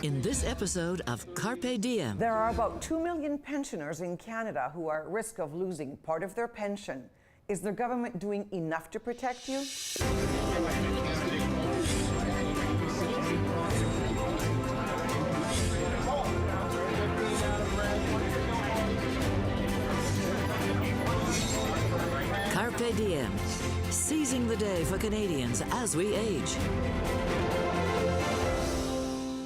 In this episode of Carpe Diem, There are about 2 million pensioners in Canada who are at risk of losing part of their pension. Is their government doing enough to protect you? Carpe Diem, seizing the day for Canadians as we age.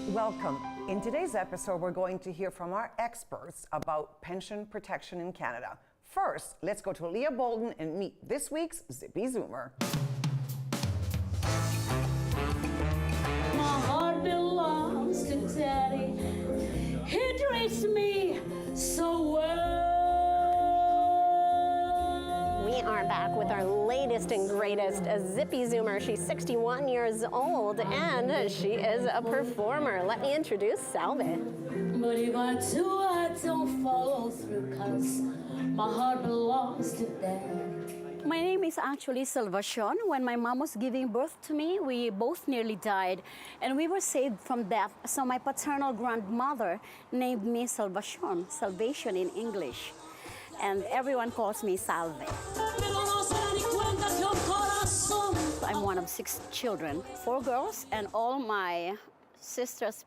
Welcome. In today's episode, we're going to hear from our experts about pension protection in Canada. First, let's go to Leah Bolden and meet this week's Zippy Zoomer. My heart belongs to Daddy. He treats me so well. We are back with our latest and greatest Zippy Zoomer. She's 61 years old and she is a performer. Let me introduce Salve. But if I do, I don't follow through, 'cause my heart belongs to Daddy. My name is actually Salvacion. When my mom was giving birth to me, we both nearly died, and we were saved from death. So my paternal grandmother named me Salvacion, salvation in English. And everyone calls me Salve. I'm one of 6 children, 4 girls, and all my sisters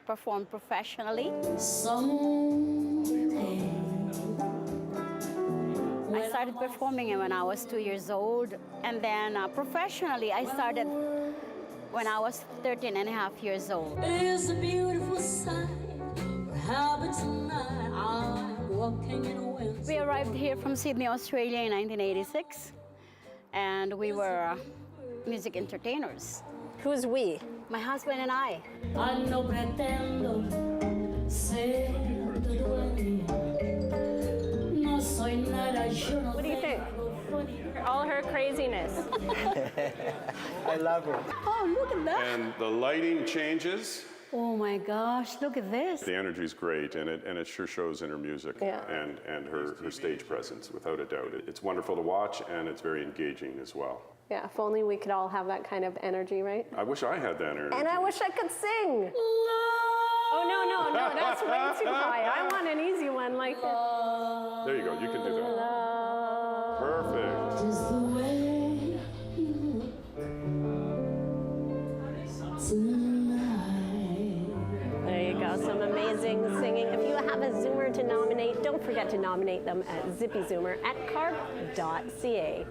perform professionally. Someday. I started performing when I was 2 years old, and then professionally I started when I was 13 and a half years old. It is a beautiful sight. We're happy tonight. I'm walking in a wind. We arrived here from Sydney, Australia in 1986, and we were music entertainers. Who's we? My husband and I. No pretendo ser tu dueña. No soy nada, yo no What do you think? All her craziness. I love her. Oh, look at that. And the lighting changes. Oh my gosh, look at this. The energy's great, and it sure shows in her music and her stage presence, without a doubt. It's wonderful to watch, and it's very engaging as well. Yeah, if only we could all have that kind of energy, right? I wish I had that energy. And I wish I could sing. Oh, no, that's way too high. I want an easy one like it. There you go, you can do that. Perfect. Just the way you tonight. There you go, some amazing singing. If you have a Zoomer to nominate, don't forget to nominate them at zippyzoomer@carp.ca.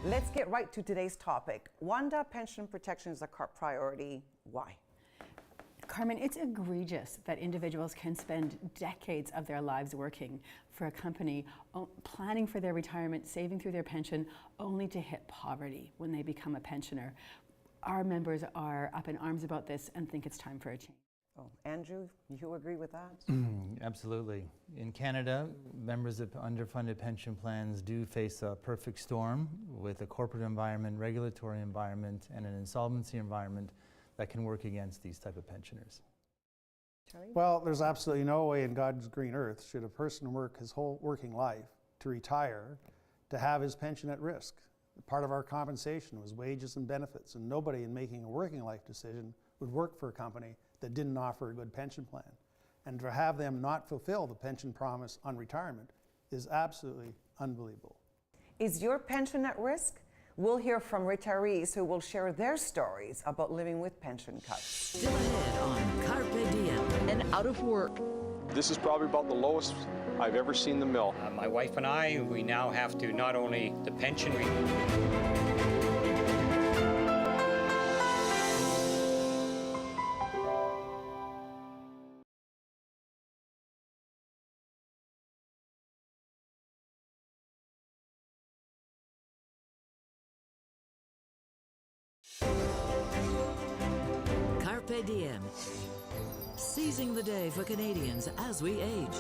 Let's get right to today's topic. Wanda, pension protection is a CARP priority. Why? Carmen, it's egregious that individuals can spend decades of their lives working for a company, planning for their retirement, saving through their pension, only to hit poverty when they become a pensioner. Our members are up in arms about this and think it's time for a change. Oh, Andrew, you agree with that? Absolutely. In Canada, members of underfunded pension plans do face a perfect storm with a corporate environment, regulatory environment, and an insolvency environment that can work against these type of pensioners. Charlie? Well, there's absolutely no way in God's green earth should a person work his whole working life to retire to have his pension at risk. Part of our compensation was wages and benefits, and nobody in making a working life decision would work for a company that didn't offer a good pension plan. And to have them not fulfill the pension promise on retirement is absolutely unbelievable. Is your pension at risk? We'll hear from retirees who will share their stories about living with pension cuts. Still ahead on Carpe Diem. And out of work. This is probably about the lowest I've ever seen the mill. My wife and I, we now have to not only the pension. Carpe Diem, seizing the day for Canadians as we age.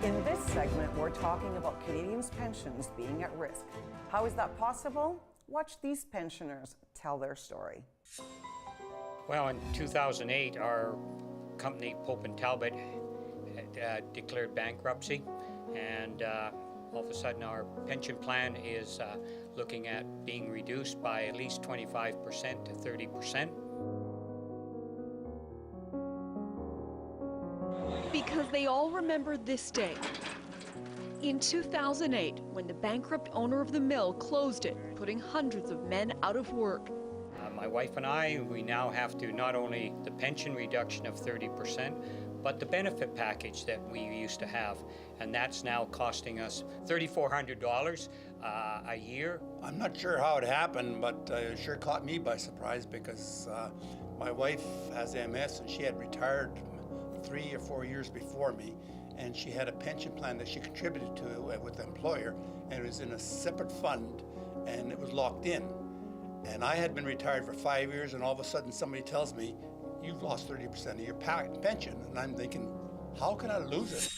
In this segment, we're talking about Canadians' pensions being at risk. How is that possible? Watch these pensioners tell their story. Well, in 2008, our company, Pope and Talbot, had declared bankruptcy, and all of a sudden our pension plan is looking at being reduced by at least 25% to 30%. because they all remember this day. In 2008, when the bankrupt owner of the mill closed it, putting hundreds of men out of work. My wife and I, we now have to not only the pension reduction of 30%, but the benefit package that we used to have, and that's now costing us $3,400 a year. I'm not sure how it happened, but it sure caught me by surprise because my wife has MS and she had retired 3 or 4 years before me, and she had a pension plan that she contributed to with the employer, and it was in a separate fund, and it was locked in. And I had been retired for 5 years, and all of a sudden somebody tells me, you've lost 30% of your pension. And I'm thinking, how can I lose it?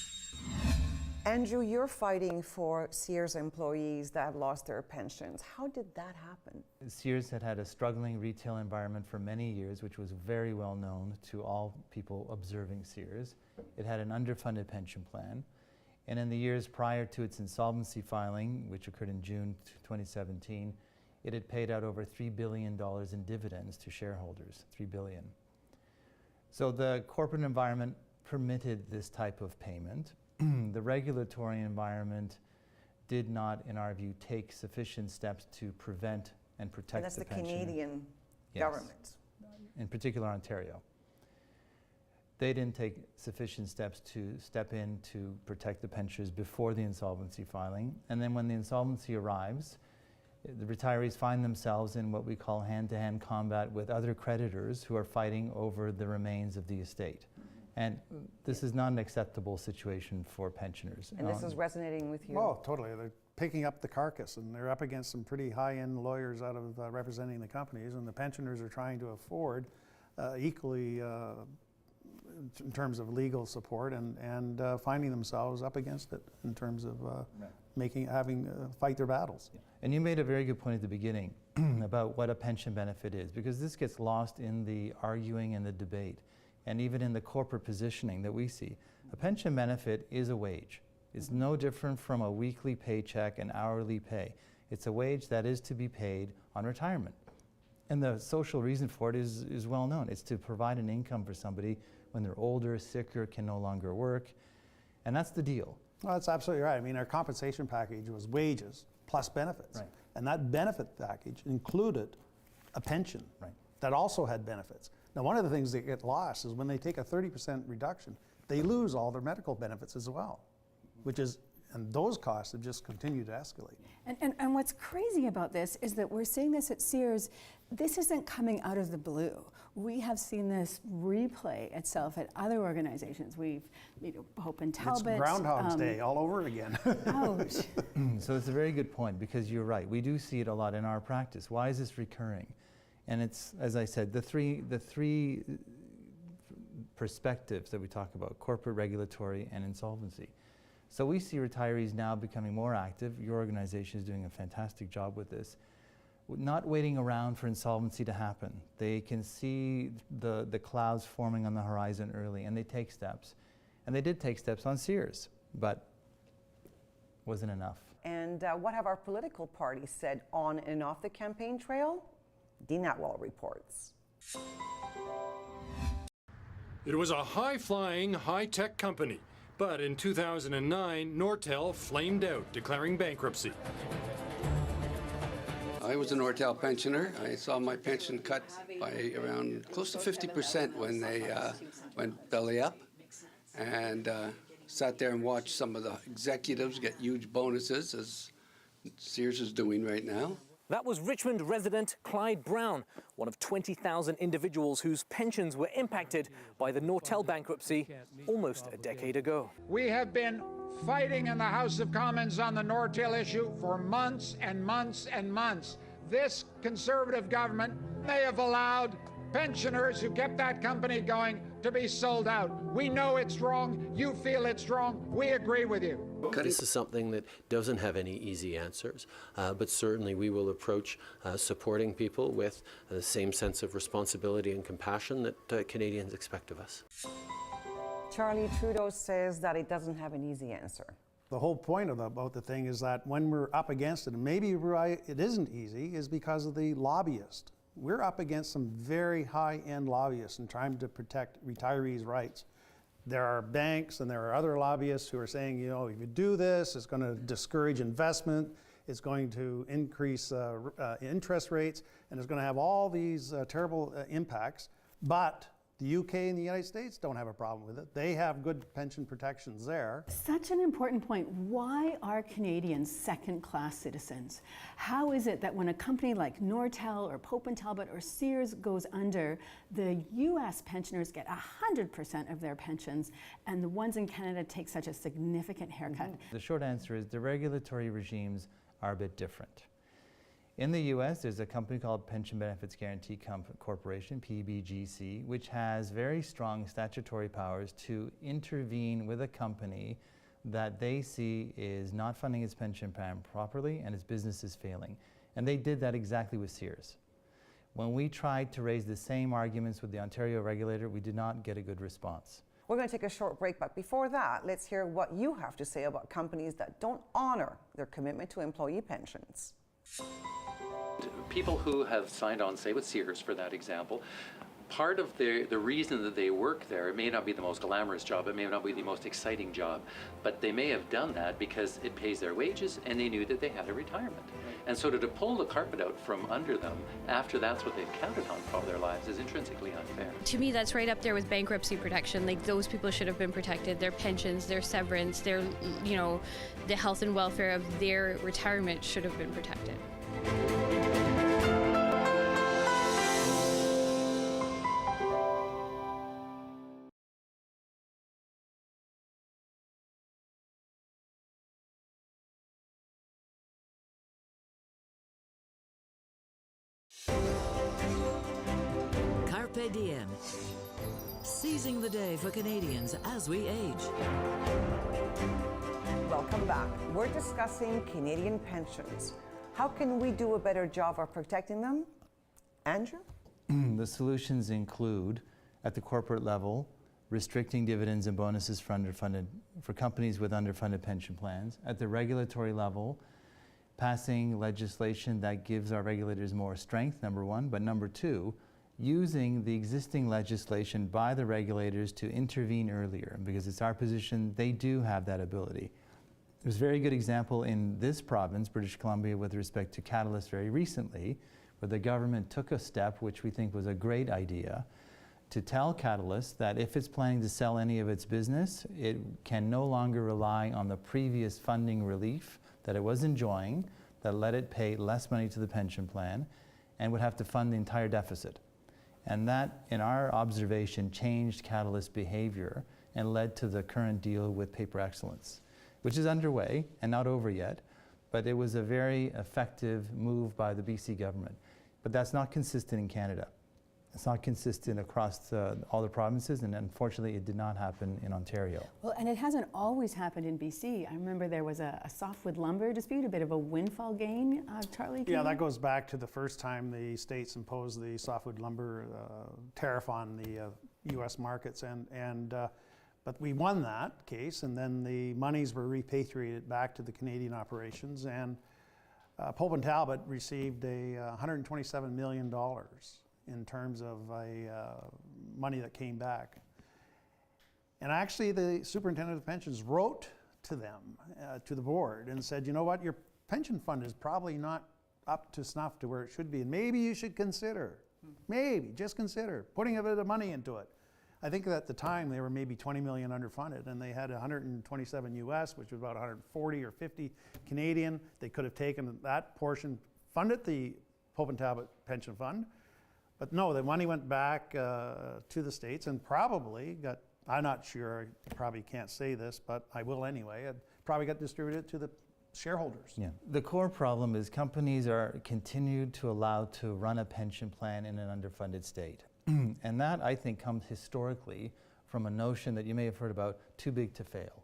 Andrew, you're fighting for Sears employees that have lost their pensions. How did that happen? Sears had had a struggling retail environment for many years, which was very well known to all people observing Sears. It had an underfunded pension plan. And in the years prior to its insolvency filing, which occurred in June 2017, it had paid out over $3 billion in dividends to shareholders, $3 billion. So the corporate environment permitted this type of payment. The regulatory environment did not, in our view, take sufficient steps to prevent and protect the pension. And that's the Canadian government. In particular, Ontario. They didn't take sufficient steps to step in to protect the pensioners before the insolvency filing. And then when the insolvency arrives, the retirees find themselves in what we call hand-to-hand combat with other creditors who are fighting over the remains of the estate. And this is not an acceptable situation for pensioners. And this is resonating with you? Oh, totally. They're picking up the carcass, and they're up against some pretty high-end lawyers out of representing the companies, and the pensioners are trying to afford equally in terms of legal support and finding themselves up against it in terms of having fight their battles. Yeah. And you made a very good point at the beginning about what a pension benefit is, because this gets lost in the arguing and the debate, and even in the corporate positioning that we see. A pension benefit is a wage. It's no different from a weekly paycheck and hourly pay. It's a wage that is to be paid on retirement. And the social reason for it is well known. It's to provide an income for somebody when they're older, sicker, can no longer work. And that's the deal. Well, that's absolutely right. I mean, our compensation package was wages plus benefits. Right. And that benefit package included a pension that also had benefits. Now, one of the things that get lost is when they take a 30% reduction, they lose all their medical benefits as well, and those costs have just continued to escalate. And what's crazy about this is that we're seeing this at Sears. This isn't coming out of the blue. We have seen this replay itself at other organizations. We've, Hope and Talbot. It's Groundhog's Day all over again. Ouch. So it's a very good point, because you're right. We do see it a lot in our practice. Why is this recurring? And it's, as I said, the three perspectives that we talk about: corporate, regulatory, and insolvency. So we see retirees now becoming more active. Your organization is doing a fantastic job with this. Not waiting around for insolvency to happen. They can see the clouds forming on the horizon early, and they take steps. And they did take steps on Sears, but wasn't enough. And what have our political parties said on and off the campaign trail? Dean Atwell reports. It was a high-flying, high-tech company. But in 2009, Nortel flamed out, declaring bankruptcy. I was a Nortel pensioner. I saw my pension cut by around close to 50% when they went belly up, and sat there and watched some of the executives get huge bonuses, as Sears is doing right now. That was Richmond resident Clyde Brown, one of 20,000 individuals whose pensions were impacted by the Nortel bankruptcy almost a decade ago. We have been fighting in the House of Commons on the Nortel issue for months and months and months. This Conservative government may have allowed pensioners who kept that company going to be sold out. We know it's wrong. You feel it's wrong. We agree with you. This is something that doesn't have any easy answers, but certainly we will approach supporting people with the same sense of responsibility and compassion that Canadians expect of us. Charlie Trudeau says that it doesn't have an easy answer. The whole point about the thing is that when we're up against it, and maybe why it isn't easy, is because of the lobbyist. We're up against some very high-end lobbyists in trying to protect retirees' rights. There are banks and there are other lobbyists who are saying, you know, if you do this, it's going to discourage investment, it's going to increase interest rates, and it's going to have all these terrible impacts. But the UK and the United States don't have a problem with it. They have good pension protections there. Such an important point. Why are Canadians second-class citizens? How is it that when a company like Nortel or Pope & Talbot or Sears goes under, the US pensioners get 100% of their pensions, and the ones in Canada take such a significant haircut? The short answer is the regulatory regimes are a bit different. In the US, there's a company called Pension Benefits Guaranty Corporation, PBGC, which has very strong statutory powers to intervene with a company that they see is not funding its pension plan properly and its business is failing. And they did that exactly with Sears. When we tried to raise the same arguments with the Ontario regulator, we did not get a good response. We're going to take a short break, but before that, let's hear what you have to say about companies that don't honor their commitment to employee pensions. People who have signed on, say with Sears for that example, part of the reason that they work there, it may not be the most glamorous job, it may not be the most exciting job, but they may have done that because it pays their wages and they knew that they had a retirement. And so to pull the carpet out from under them after that's what they've counted on for all their lives is intrinsically unfair. To me, that's right up there with bankruptcy protection. Like, those people should have been protected. Their pensions, their severance, their, you know, the health and welfare of their retirement should have been protected. Carpe Diem. Seizing the day for Canadians as we age. Welcome back. We're discussing Canadian pensions. How can we do a better job of protecting them? Andrew? The solutions include, at the corporate level, restricting dividends and bonuses for companies with underfunded pension plans. At the regulatory level, passing legislation that gives our regulators more strength, number one, but number two, using the existing legislation by the regulators to intervene earlier, because it's our position they do have that ability. There's a very good example in this province, British Columbia, with respect to Catalyst very recently, where the government took a step, which we think was a great idea, to tell Catalyst that if it's planning to sell any of its business, it can no longer rely on the previous funding relief that it was enjoying, that let it pay less money to the pension plan, and would have to fund the entire deficit. And that, in our observation, changed Catalyst's behavior and led to the current deal with Paper Excellence, which is underway and not over yet, but it was a very effective move by the BC government. But that's not consistent in Canada. It's not consistent across all the provinces, and unfortunately it did not happen in Ontario. Well, and it hasn't always happened in BC. I remember there was a softwood lumber dispute, a bit of a windfall gain. Charlie? Yeah, that goes back to the first time the states imposed the softwood lumber tariff on the U.S. markets, but we won that case, and then the monies were repatriated back to the Canadian operations, and Pope & Talbot received $127 million in terms of money that came back. And actually the superintendent of pensions wrote to them, to the board, and said, you know what, your pension fund is probably not up to snuff to where it should be, and maybe you should consider, just consider putting a bit of money into it. I think at the time they were maybe 20 million underfunded, and they had 127 US, which was about 140 or 50 Canadian. They could have taken that portion, funded the Pope & Talbot pension fund, but no, the money went back to the States and probably got, I'm not sure, I probably can't say this, but I will anyway, it probably got distributed to the shareholders. Yeah. The core problem is companies are continued to allow to run a pension plan in an underfunded state. And that, I think, comes historically from a notion that you may have heard about, too big to fail.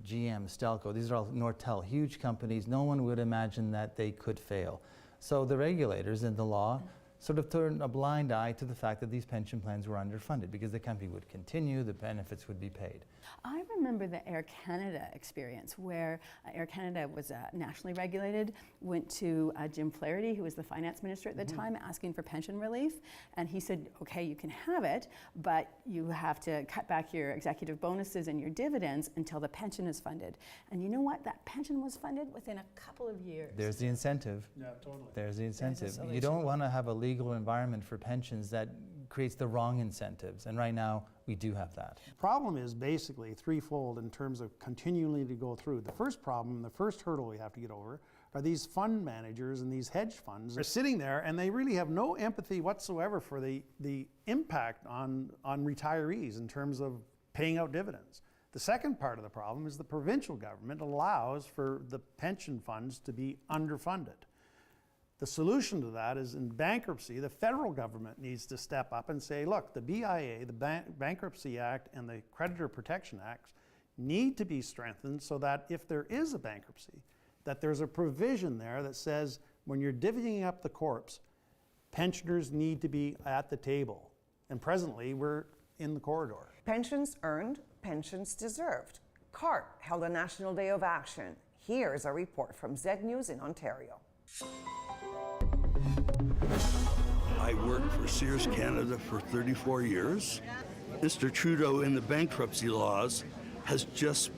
GM, Stelco, these are all Nortel, huge companies. No one would imagine that they could fail. So the regulators in the law sort of turned a blind eye to the fact that these pension plans were underfunded because the company would continue, the benefits would be paid. I remember the Air Canada experience where Air Canada was nationally regulated, went to Jim Flaherty, who was the finance minister at the time, asking for pension relief. And he said, okay, you can have it, but you have to cut back your executive bonuses and your dividends until the pension is funded. And you know what? That pension was funded within a couple of years. There's the incentive. Yeah, totally. There's the incentive. There's You don't want to have a legal environment for pensions that creates the wrong incentives. And right now, we do have that. Problem is basically threefold in terms of continually to go through. The first problem, the first hurdle we have to get over are these fund managers and these hedge funds. They're sitting there and they really have no empathy whatsoever for the impact on retirees in terms of paying out dividends. The second part of the problem is the provincial government allows for the pension funds to be underfunded. The solution to that is in bankruptcy, the federal government needs to step up and say, look, the BIA, the Bankruptcy Act, and the Creditor Protection Act need to be strengthened so that if there is a bankruptcy, that there's a provision there that says when you're divvying up the corpse, pensioners need to be at the table. And presently, we're in the corridor. Pensions earned, pensions deserved. Carpe held a National Day of Action. Here's a report from Z News in Ontario. I worked for Sears Canada for 34 years. Mr. Trudeau in the bankruptcy laws has just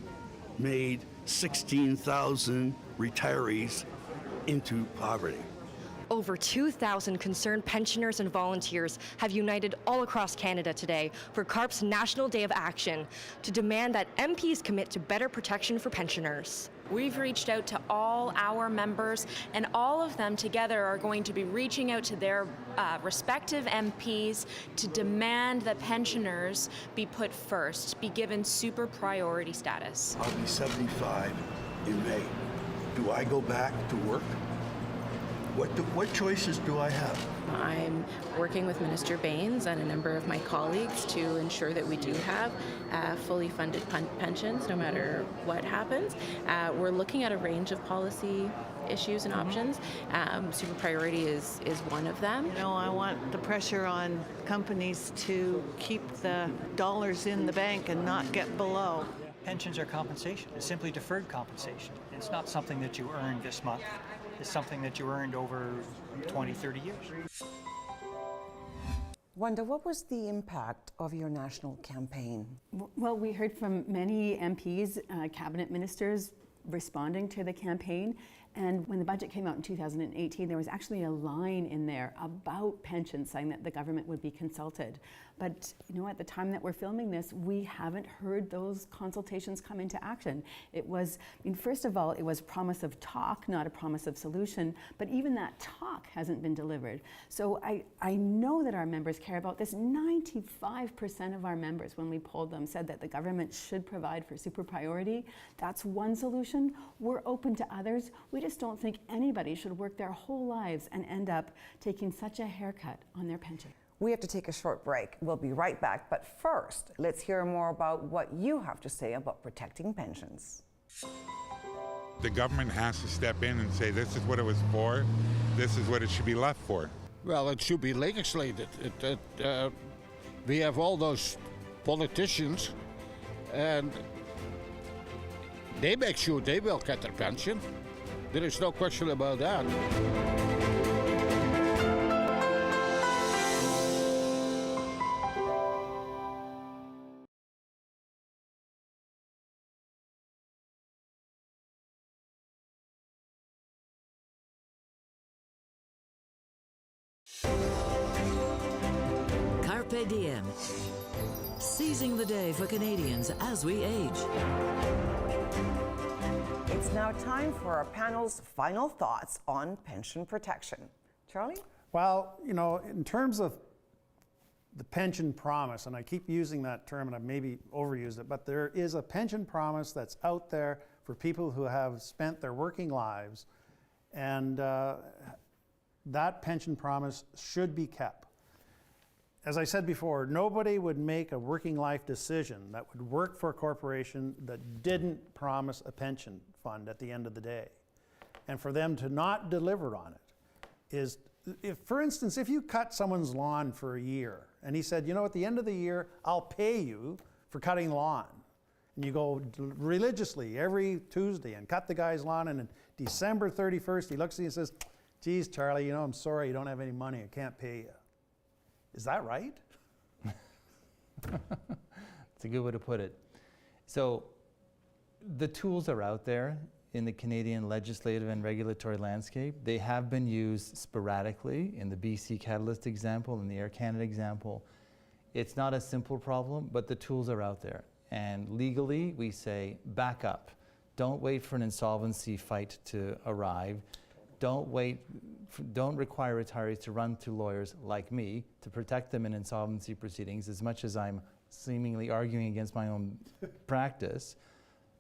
made 16,000 retirees into poverty. Over 2,000 concerned pensioners and volunteers have united all across Canada today for Carpe's National Day of Action to demand that MPs commit to better protection for pensioners. We've reached out to all our members, and all of them together are going to be reaching out to their respective MPs to demand that pensioners be put first, be given super priority status. I'll be 75 in May. Do I go back to work? What choices do I have? I'm working with Minister Baines and a number of my colleagues to ensure that we do have fully funded pensions no matter what happens. We're looking at a range of policy issues and options. Super priority is one of them. You know, I want the pressure on companies to keep the dollars in the bank and not get below. Pensions are compensation. It's simply deferred compensation. It's not something that you earn this month. It's something that you earned over 20, 30 years. Wanda, what was the impact of your national campaign? Well, we heard from many MPs, cabinet ministers responding to the campaign. And when the budget came out in 2018, there was actually a line in there about pensions saying that the government would be consulted. But you know, at the time that we're filming this, we haven't heard those consultations come into action. It was, first of all, it was promise of talk, not a promise of solution, but even that talk hasn't been delivered. So I know that our members care about this. 95% of our members, when we polled them, said that the government should provide for super priority. That's one solution. We're open to others. We just don't think anybody should work their whole lives and end up taking such a haircut on their pension. We have to take a short break. We'll be right back. But first, let's hear more about what you have to say about protecting pensions. The government has to step in and say, this is what it was for, this is what it should be left for. Well, it should be legislated. We have all those politicians, and they make sure they will get their pension. There is no question about that. Carpe Diem. Seizing the day for Canadians as we age. It's now time for our panel's final thoughts on pension protection. Charlie? Well, you know, in terms of the pension promise, and I keep using that term and I've maybe overused it, but there is a pension promise that's out there for people who have spent their working lives, and that pension promise should be kept. As I said before, nobody would make a working life decision that would work for a corporation that didn't promise a pension fund at the end of the day. And for them to not deliver on it is if, for instance, if you cut someone's lawn for a year and he said, you know, at the end of the year, I'll pay you for cutting lawn. And you go religiously every Tuesday and cut the guy's lawn, and on December 31st, he looks at you and says, geez, Charlie, you know, I'm sorry, you don't have any money, I can't pay you. Is that right? It's a good way to put it. So the tools are out there in the Canadian legislative and regulatory landscape. They have been used sporadically in the BC Catalyst example, in the Air Canada example. It's not a simple problem, but the tools are out there. And legally, we say, back up. Don't wait for an insolvency fight to arrive. Don't require retirees to run to lawyers like me to protect them in insolvency proceedings, as much as I'm seemingly arguing against my own practice,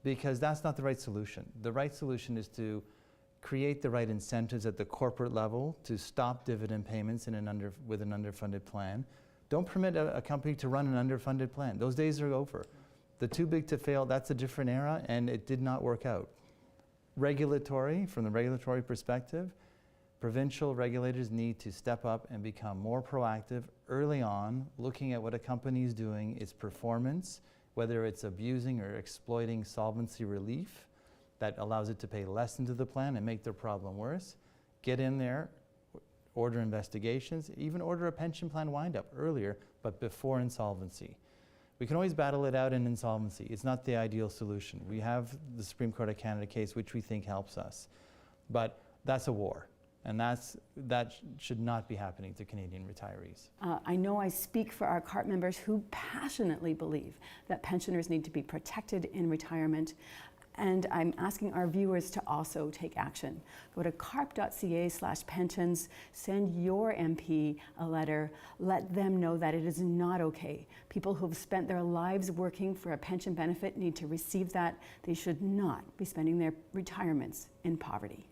because that's not the right solution. The right solution is to create the right incentives at the corporate level to stop dividend payments with an underfunded plan. Don't permit a company to run an underfunded plan. Those days are over. The too big to fail, that's a different era, and it did not work out. From the regulatory perspective, provincial regulators need to step up and become more proactive early on, looking at what a company is doing, its performance, whether it's abusing or exploiting solvency relief that allows it to pay less into the plan and make their problem worse. Get in there, order investigations, even order a pension plan wind-up earlier, but before insolvency. We can always battle it out in insolvency. It's not the ideal solution. We have the Supreme Court of Canada case, which we think helps us. But that's a war, and that should not be happening to Canadian retirees. I know I speak for our CARP members who passionately believe that pensioners need to be protected in retirement. And I'm asking our viewers to also take action. Go to carp.ca/pensions, send your MP a letter, let them know that it is not okay. People who have spent their lives working for a pension benefit need to receive that. They should not be spending their retirements in poverty.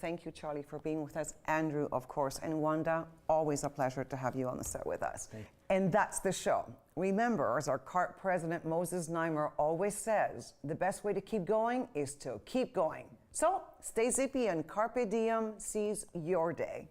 Thank you, Charlie, for being with us. Andrew, of course, and Wanda, always a pleasure to have you on the set with us. And that's the show. Remember, as our CARP president, Moses Neimer, always says, the best way to keep going is to keep going. So stay zippy, and Carpe Diem sees your day.